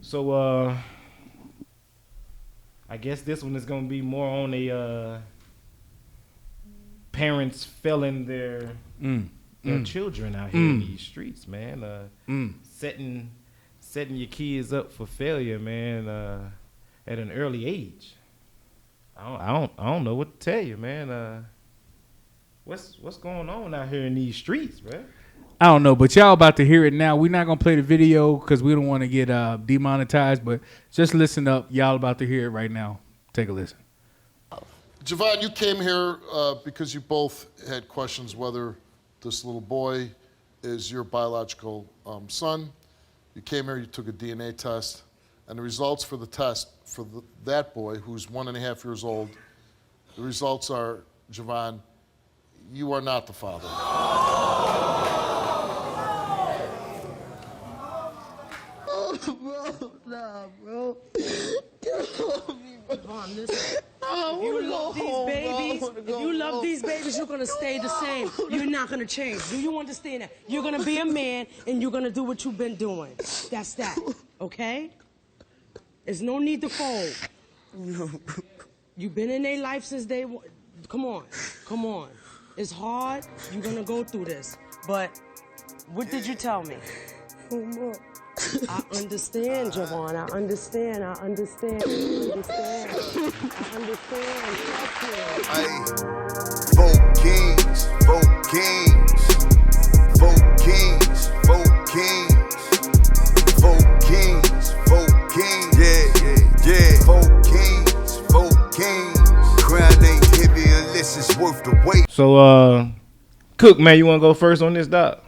So I guess this one is gonna be more on a parents failing their children out here in these streets, man. Setting your kids up for failure, man. At an early age. I don't know what to tell you, man. What's going on out here in these streets, bro? I don't know, but y'all about to hear it now. We're not gonna play the video because we don't want to get demonetized. But just listen up. Y'all about to hear it right now. Take a listen. Javon, you came here because you both had questions whether this little boy is your biological son. You came here, you took a DNA test, and the results for the test for that boy, who's 1.5 years old, the results are, Javon, you are not the father. Bro, nah, bro. Get off me, bro. Vaughn, listen. If you love these babies, you're gonna stay the same. You're not gonna change. Do you understand that? You're gonna be a man and you're gonna do what you've been doing. That's that. Okay? There's no need to fold. No. You've been in their life since day one. Come on. It's hard. You're gonna go through this. But what did you tell me? I understand, Javon. I understand. Hey, vote kings, vote kings, vote kings, vote kings, vote kings, vote kings, yeah, vote kings, crown ain't heavy unless it's worth the weight. So Cook, man, you wanna go first on this, doc?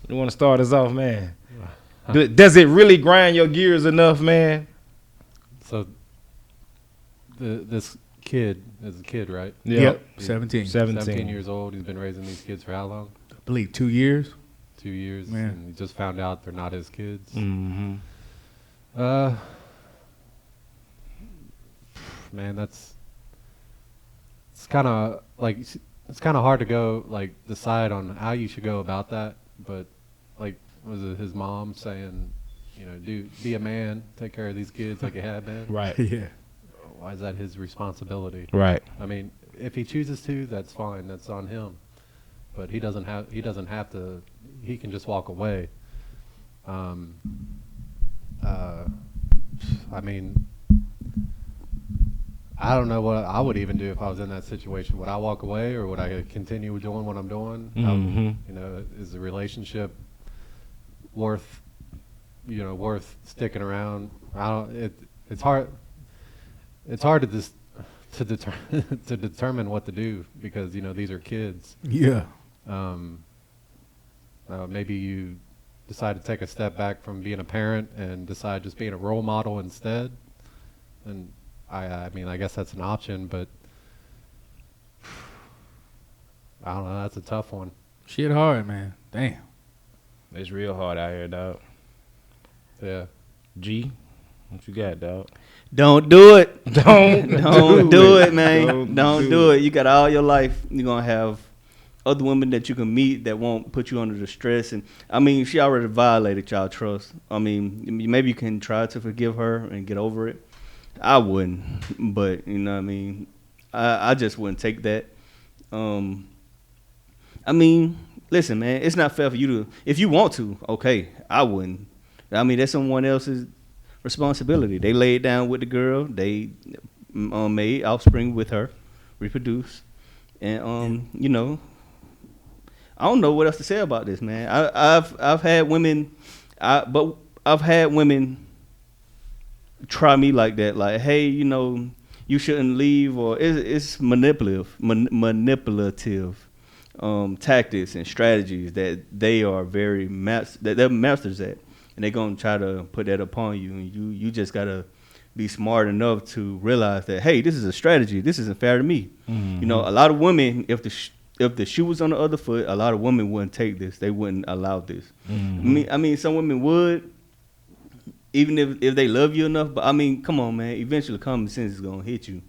You wanna start us off, man? Does it really grind your gears enough, man? So this kid is a kid, right? Yep. 17 years old. He's been raising these kids for how long? I believe 2 years. 2 years. Man. And he just found out they're not his kids. Mm-hmm. Man, it's kind of like, it's kind of hard to go like decide on how you should go about that. But like, was it his mom saying, you know, be a man, take care of these kids like you had been? Right. Yeah. Why is that his responsibility? Right. I mean, if he chooses to, that's fine. That's on him. But he doesn't have to. He can just walk away. I mean, I don't know what I would even do if I was in that situation. Would I walk away, or would I continue doing what I'm doing? Mm-hmm. You know, is the relationship worth sticking around? It's hard. It's hard to determine what to do because, you know, these are kids. Yeah. Maybe you decide to take a step back from being a parent and decide just being a role model instead. And I mean, I guess that's an option, but I don't know. That's a tough one. Shit hard, man. Damn. It's real hard out here, dog. Yeah. G, what you got, dog? Don't do it. Don't do it, man. Don't do do it. You got all your life. You're going to have other women that you can meet that won't put you under the stress. And I mean, she already violated y'all trust. I mean, maybe you can try to forgive her and get over it. I wouldn't, but you know what I mean? I just wouldn't take that. I mean, listen, man, it's not fair for you to, if you want to, okay, I wouldn't. I mean, that's someone else's responsibility. They laid down with the girl. They made offspring with her, reproduced. And, you know, I don't know what else to say about this, man. I've had women, I've had women try me like that, like, hey, you know, you shouldn't leave, or it's manipulative tactics and strategies that they are very that they're masters at, and they're gonna try to put that upon you, and you just gotta be smart enough to realize that, hey, this is a strategy. This isn't fair to me. Mm-hmm. You know, a lot of women, if the shoe was on the other foot, a lot of women wouldn't take this. They wouldn't allow this. Mm-hmm. I mean, some women would, even if they love you enough. But I mean, come on, man. Eventually, common sense is gonna hit you,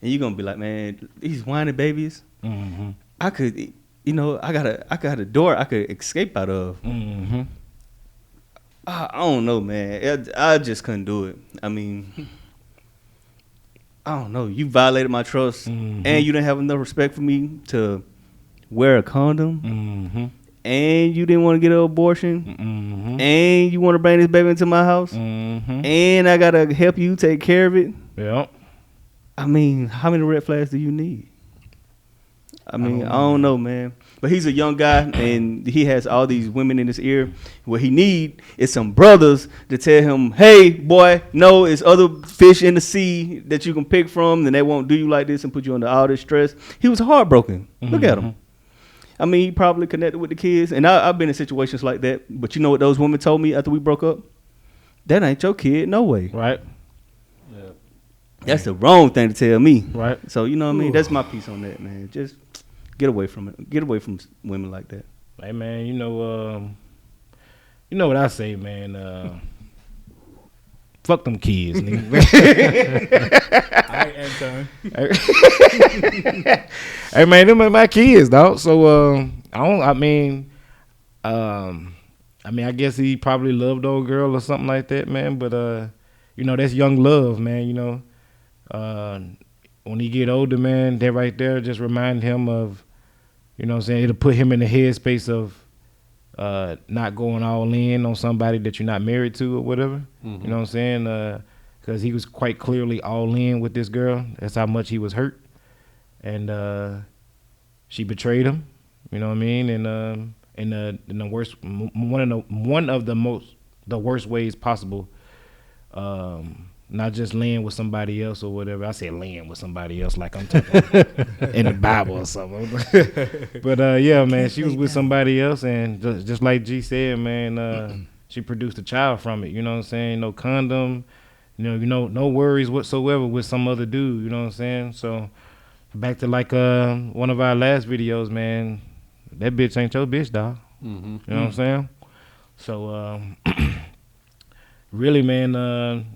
and you're gonna be like, man, these whiny babies. Mm-hmm. I could, you know, I got a door I could escape out of. Mm-hmm. I don't know, man. I just couldn't do it. I mean, I don't know. You violated my trust, and you didn't have enough respect for me to wear a condom, and you didn't want to get an abortion, and you want to bring this baby into my house, and I gotta help you take care of it. Yep. I mean, how many red flags do you need? I mean, I don't know, man. But he's a young guy, and he has all these women in his ear. What he need is some brothers to tell him, hey, boy, no, it's other fish in the sea that you can pick from, and they won't do you like this and put you under all this stress. He was heartbroken. Look at him. I mean, he probably connected with the kids. And I've been in situations like that. But you know what those women told me after we broke up? That ain't your kid, no way. Right. That's the wrong thing to tell me. Right. So, you know what I mean? That's my piece on that, man. Just get away from it. Get away from women like that. Hey, man, you know what I say, man. Fuck them kids, nigga. All right, Anton. Hey, man, them are my kids, dog. So, I guess he probably loved old girl or something like that, man. But, you know, that's young love, man, you know. When he get older, man, that right there just remind him of, you know what I'm saying, it'll put him in the headspace of not going all in on somebody that you're not married to or whatever. You know what I'm saying? Because he was quite clearly all in with this girl. That's how much he was hurt. And she betrayed him, you know what I mean? And in the worst, one of the worst ways possible. Not just laying with somebody else or whatever. I said laying with somebody else like I'm talking in the Bible or something. But yeah, man, she was with somebody else, and just like G said, man, she produced a child from it. You know what I'm saying? No condom, you know, no worries whatsoever with some other dude. You know what I'm saying? So back to like one of our last videos, man. That bitch ain't your bitch, dog. You know what I'm saying? So. Really, man,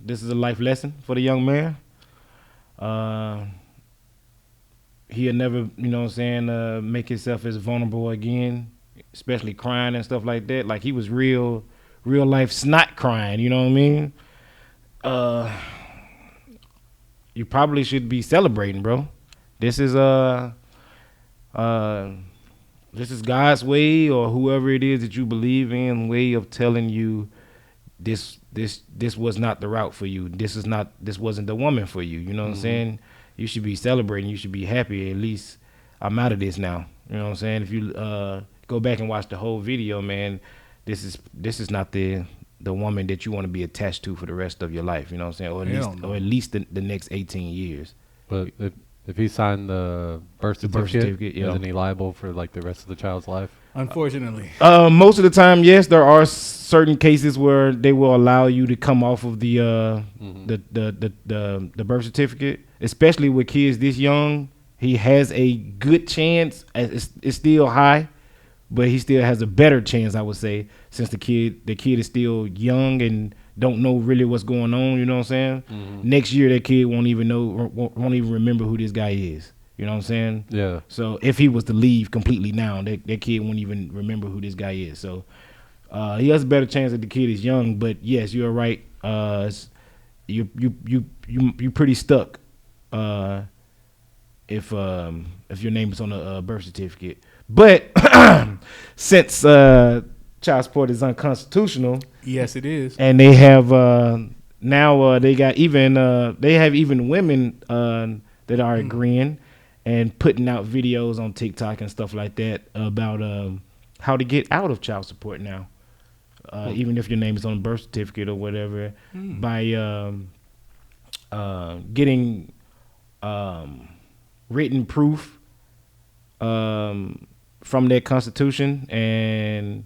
this is a life lesson for the young man. He'll never, you know what I'm saying, make himself as vulnerable again, especially crying and stuff like that. Like, he was real life snot crying, you know what I mean? You probably should be celebrating, bro. This is God's way, or whoever it is that you believe in, way of telling you this was not the route for you. This wasn't the woman for you. You know what I'm saying? You should be celebrating. You should be happy. At least I'm out of this now. You know what I'm saying? If you go back and watch the whole video, man, this is not the woman that you want to be attached to for the rest of your life. You know what I'm saying? Or at least the next 18 years. But if he signed the birth certificate, isn't he liable for like the rest of the child's life? Unfortunately. Most of the time, yes. There are certain cases where they will allow you to come off of the birth certificate, especially with kids this young. He has a good chance. It's still high, but he still has a better chance, I would say, since the kid is still young and don't know really what's going on. You know what I'm saying? Next year, that kid won't even remember who this guy is. You know what I'm saying? Yeah. So if he was to leave completely now, that kid won't even remember who this guy is. So he has a better chance that the kid is young. But yes, you're right. You pretty stuck if your name is on a birth certificate. But since child support is unconstitutional, yes, it is, and they have now they have even women that are agreeing and putting out videos on TikTok and stuff like that about how to get out of child support now, even if your name is on a birth certificate or whatever, by getting written proof from that constitution and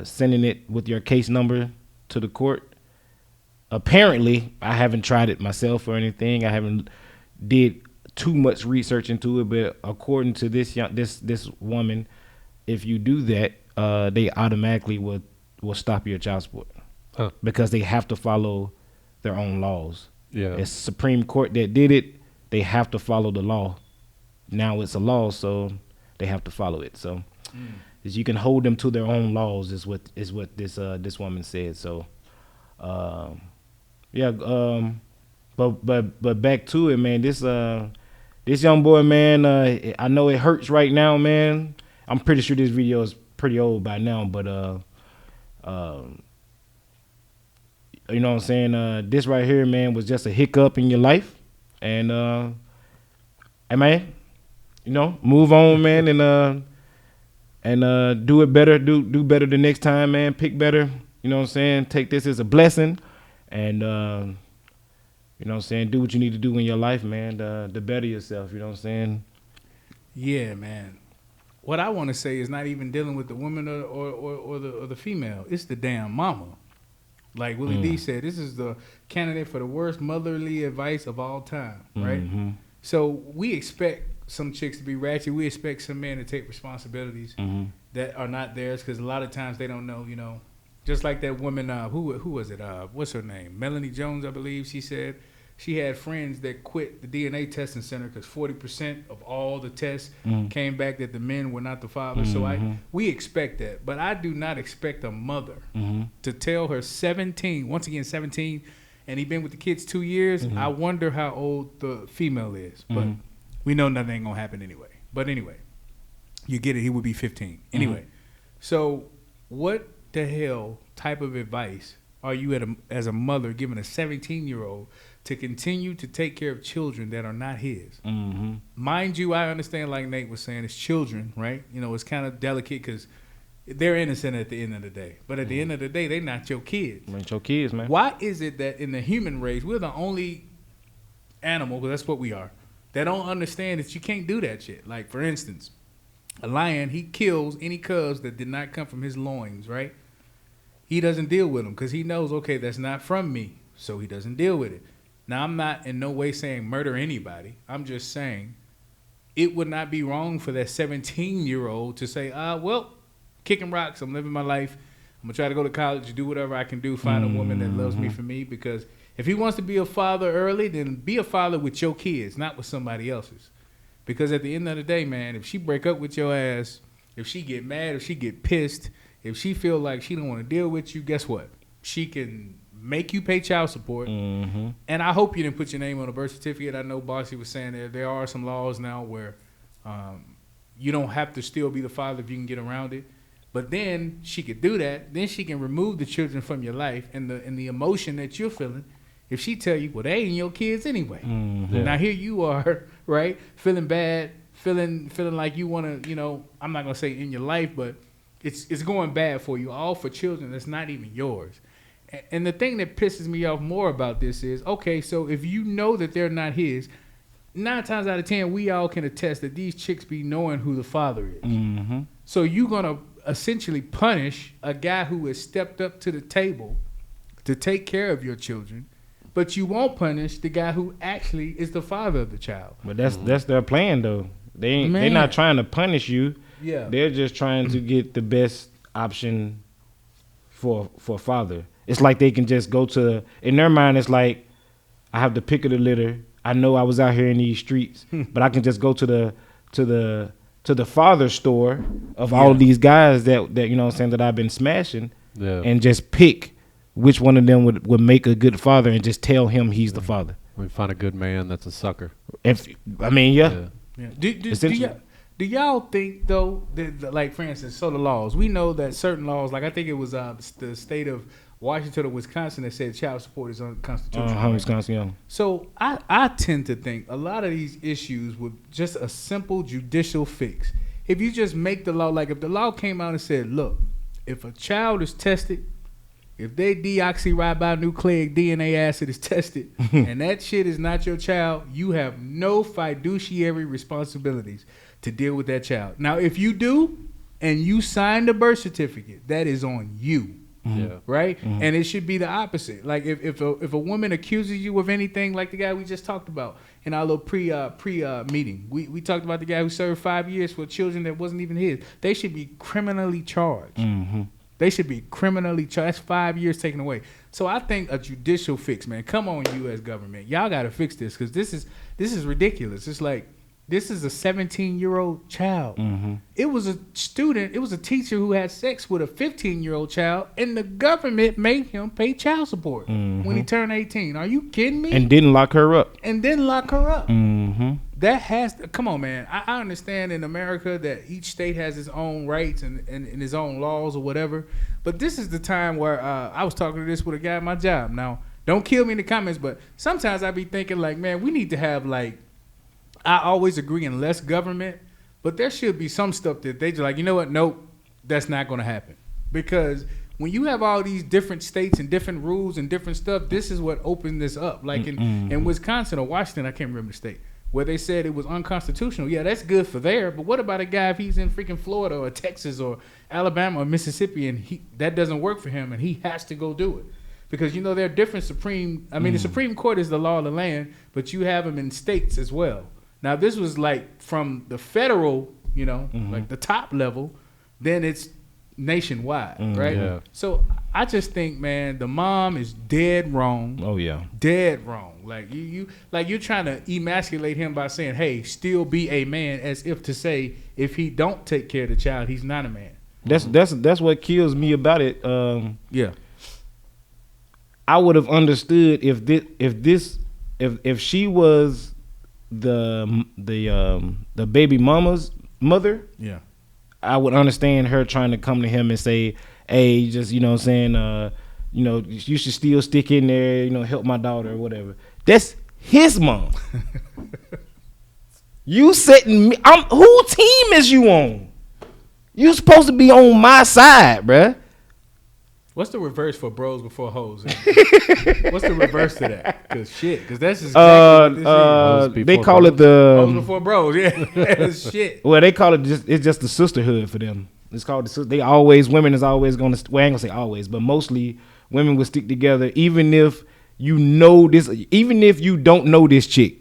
sending it with your case number to the court. Apparently, I haven't tried it myself or anything. I haven't did too much research into it, but according to this woman, if you do that, they automatically will stop your child support because they have to follow their own laws. Yeah, it's Supreme Court that did it. They have to follow the law. Now it's a law, so they have to follow it. So is you can hold them to their own laws. Is what this woman said. So, yeah. But back to it, man. This young boy, man. I know it hurts right now, man. I'm pretty sure this video is pretty old by now, but you know what I'm saying? This right here, man, was just a hiccup in your life. And hey, man, you know, move on, man, and do it better, do better the next time, man. Pick better. You know what I'm saying? Take this as a blessing, and you know what I'm saying? Do what you need to do in your life, man, to better yourself. You know what I'm saying? Yeah, man. What I want to say is not even dealing with the woman or the female. It's the damn mama. Like Willie D said, this is the candidate for the worst motherly advice of all time, right? Mm-hmm. So we expect some chicks to be ratchet. We expect some men to take responsibilities that are not theirs, because a lot of times they don't know, you know. Just like that woman, who was it? What's her name? Melanie Jones, I believe. She said she had friends that quit the DNA testing center because 40% of all the tests came back that the men were not the fathers. So we expect that. But I do not expect a mother to tell her 17, once again 17, and he been with the kids 2 years. I wonder how old the female is. But we know nothing ain't going to happen anyway. But anyway, you get it. He would be 15. Anyway, so what the hell type of advice are you as a mother giving a 17-year-old to continue to take care of children that are not his? Mind you, I understand, like Nate was saying, it's children, right? You know, it's kind of delicate because they're innocent at the end of the day. But at the end of the day, they're not your kids. Not your kids, man. Why is it that in the human race, we're the only animal, because that's what we are, that don't understand that you can't do that shit? Like, for instance, a lion, he kills any cubs that did not come from his loins, right? He doesn't deal with them because he knows, okay, that's not from me, so he doesn't deal with it. Now, I'm not in no way saying murder anybody. I'm just saying it would not be wrong for that 17-year-old to say, well, kicking rocks, I'm living my life. I'm going to try to go to college, do whatever I can do, find a woman that loves me for me. Because if he wants to be a father early, then be a father with your kids, not with somebody else's. Because at the end of the day, man, if she break up with your ass, if she get mad, if she get pissed, if she feel like she don't want to deal with you, guess what? She can make you pay child support. And I hope you didn't put your name on a birth certificate. I know Bossy was saying that there are some laws now where you don't have to still be the father if you can get around it. But then she could do that. Then she can remove the children from your life and the emotion that you're feeling. If she tell you, well, they ain't your kids anyway. Now here you are, right, feeling bad, feeling like you want to, you know, I'm not going to say in your life, but it's going bad for you, all for children that's not even yours. And the thing that pisses me off more about this is, okay, so if you know that they're not his, 9 times out of 10, we all can attest that these chicks be knowing who the father is. So you're going to essentially punish a guy who has stepped up to the table to take care of your children, but you won't punish the guy who actually is the father of the child. But that's their plan, though. They're not trying to punish you. Yeah. They're just trying to get the best option for father. It's like they can just go to, in their mind, it's like, I have the pick of the litter. I know I was out here in these streets, but I can just go to the father store of all of these guys that you know what I'm saying, that I've been smashing, and just pick which one of them would make a good father and just tell him he's the father. We find a good man that's a sucker. Do y'all think, though, that, like, for instance, so the laws, we know that certain laws, like I think it was the state of Washington or Wisconsin that said child support is unconstitutional. Wisconsin, yeah. So I tend to think a lot of these issues with just a simple judicial fix. If you just make the law, like if the law came out and said, look, if a child is tested, if their deoxyribonucleic DNA acid is tested and that shit is not your child, you have no fiduciary responsibilities to deal with that child. Now, if you do and you sign the birth certificate, that is on you. Right? And it should be the opposite. Like if a woman accuses you of anything, like the guy we just talked about in our little pre meeting, we talked about the guy who served 5 years for children that wasn't even his. They should be criminally charged. They should be criminally charged. That's 5 years taken away. So I think a judicial fix, man. Come on, U.S. government, y'all got to fix this, because this is ridiculous. It's like This is a 17-year-old child. Mm-hmm. It was a student. It was a teacher who had sex with a 15-year-old child, and the government made him pay child support when he turned 18. Are you kidding me? And didn't lock her up. And then lock her up. Mm-hmm. That has to, come on, man. I understand in America that each state has its own rights and its own laws or whatever. But this is the time where I was talking to this with a guy at my job. Now, don't kill me in the comments, but sometimes I be thinking like, man, we need to have like, I always agree in less government, but there should be some stuff that they just like, you know what? Nope, that's not going to happen. Because when you have all these different states and different rules and different stuff, this is what opened this up. Like in Wisconsin or Washington, I can't remember the state, where they said it was unconstitutional. Yeah, that's good for there, but what about a guy if he's in freaking Florida or Texas or Alabama or Mississippi and that doesn't work for him and he has to go do it? Because, you know, there are different the Supreme Court is the law of the land, but you have them in states as well. Now, this was like from the federal, you know, like the top level, then it's nationwide, right? Yeah. So I just think, man, the mom is dead wrong. Oh yeah, dead wrong. Like you're trying to emasculate him by saying, "Hey, still be a man," as if to say, if he don't take care of the child, he's not a man. That's what kills me about it. Yeah. I would have understood if she was the baby mama's mother. Yeah. I would understand her trying to come to him and say, hey, just, you know what I'm saying, you know, you should still stick in there, you know, help my daughter or whatever. That's his mom. You setting me, who team is you on? You supposed to be on my side, bruh. What's the reverse for bros before hoes? What's the reverse to that? Because that's exactly what this is. They call it the hoes before bros. Yeah, shit. Well, they call it it's just the sisterhood for them. It's called women is always gonna. Well, I ain't gonna say always, but mostly women will stick together, even if you know this, even if you don't know this chick,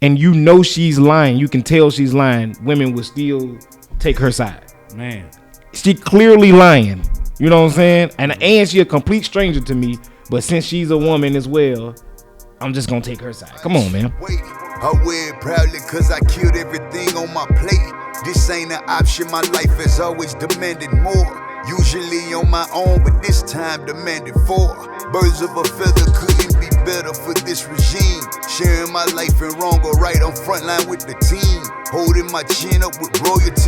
and you know she's lying. You can tell she's lying. Women will still take her side. Man, she clearly lying. You know what I'm saying? And she a complete stranger to me, but since she's a woman as well, I'm just gonna take her side. Come on, man. Wait, I wear it proudly cause I killed everything on my plate. This ain't an option, my life has always demanded more. Usually on my own, but this time demanded four. Birds of a feather couldn't be better for this regime. Sharing my life in wrong or right, I'm frontline with the team. Holding my chin up with royalty.